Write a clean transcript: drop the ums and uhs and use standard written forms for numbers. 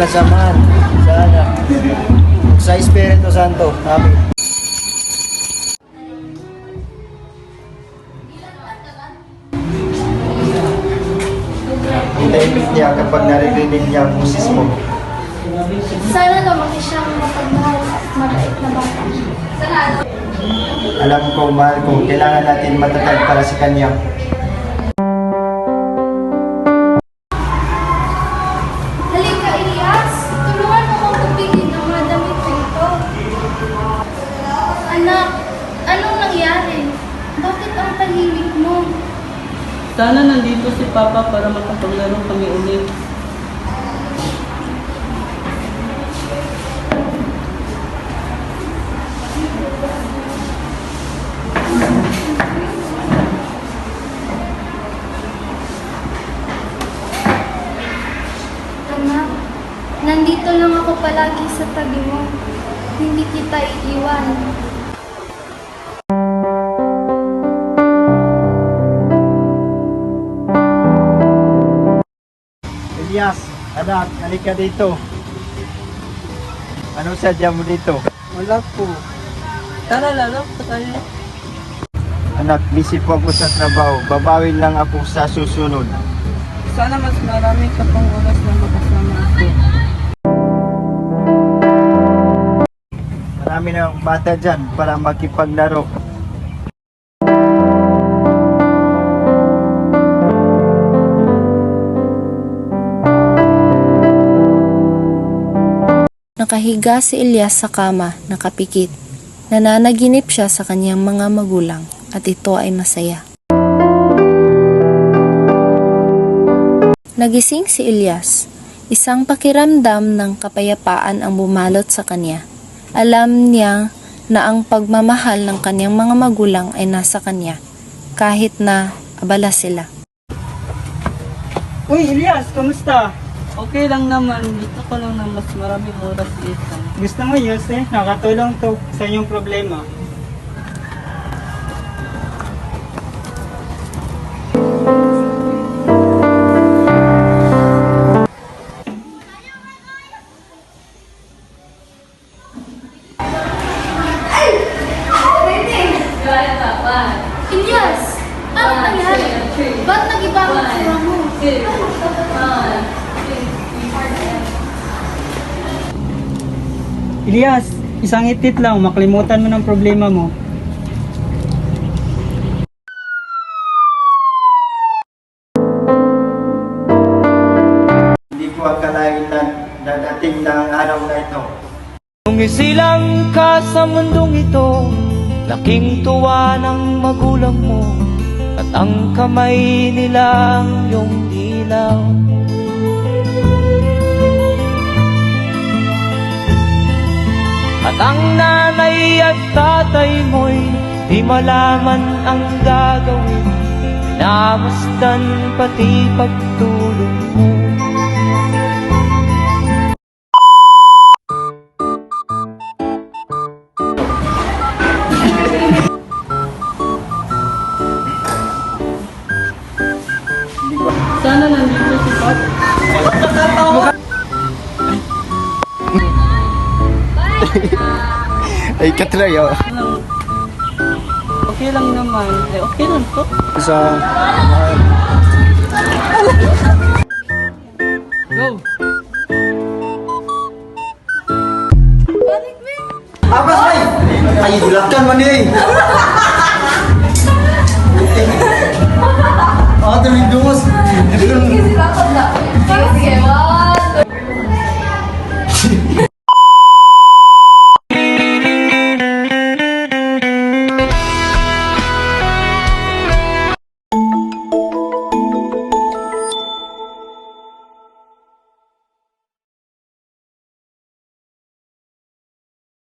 samahan sa anak. Sa Espiritu Santo. Amen. Tahimik niya kapag naririnig niya ang boses mo. Sana lumaki siyang mapagmahal at mabait na bata. Alam ko, mahal ko, kailangan natin matatag para sa kanya. Halika, Elias! Tulungan mo akong tubigin ang mga damit ko ito. Anak, anong nangyari? Bakit ang tahimik mo? Sana nandito si Papa para makapaglaro kami ulit. Anak, nandito lang ako palagi sa tabi mo. Hindi kita iiwan. Elias, anak, halika dito. Anong sadya mo dito? Wala po. Tara, lalo pa tayo. Anak, busy po ako sa trabaho. Babawin lang ako sa susunod. Sana mas marami ka pang oras na makasama ako. Marami na akong bata dyan para makipaglaro. Nakahiga si Elias sa kama, nakapikit. Nananaginip siya sa kanyang mga magulang at ito ay masaya. Nagising si Elias. Isang pakiramdam ng kapayapaan ang bumalot sa kanya. Alam niya na ang pagmamahal ng kanyang mga magulang ay nasa kanya, kahit na abala sila. Uy, Elias, kamusta? Okay lang naman. Dito ko lang na mas maraming oras dito. Gusto mo yun, nakatulong to sa iyong problema. Elias! Ano nangyari? Ba't nag-iba ang tsura mo? Elias, isang itit lang, makalimutan mo ng problema mo. Hindi ko akalain na dadating na ang araw na ito. Umisilang ka sa mundong ito, laking tuwa ng magulang mo, at ang kamay nila ang iyong ilaw. At ang nanay at tatay mo'y di malaman ang gagawin, pinamasdan pati pagtulong mo. Sana nandito si Papa. Ay, katulay, oh. Okay lang naman. Eh, okay lang to. Sa... Go! Abas, ay! Ay, gulakan man eh! Ah, tuloy dumos! Sige, wala.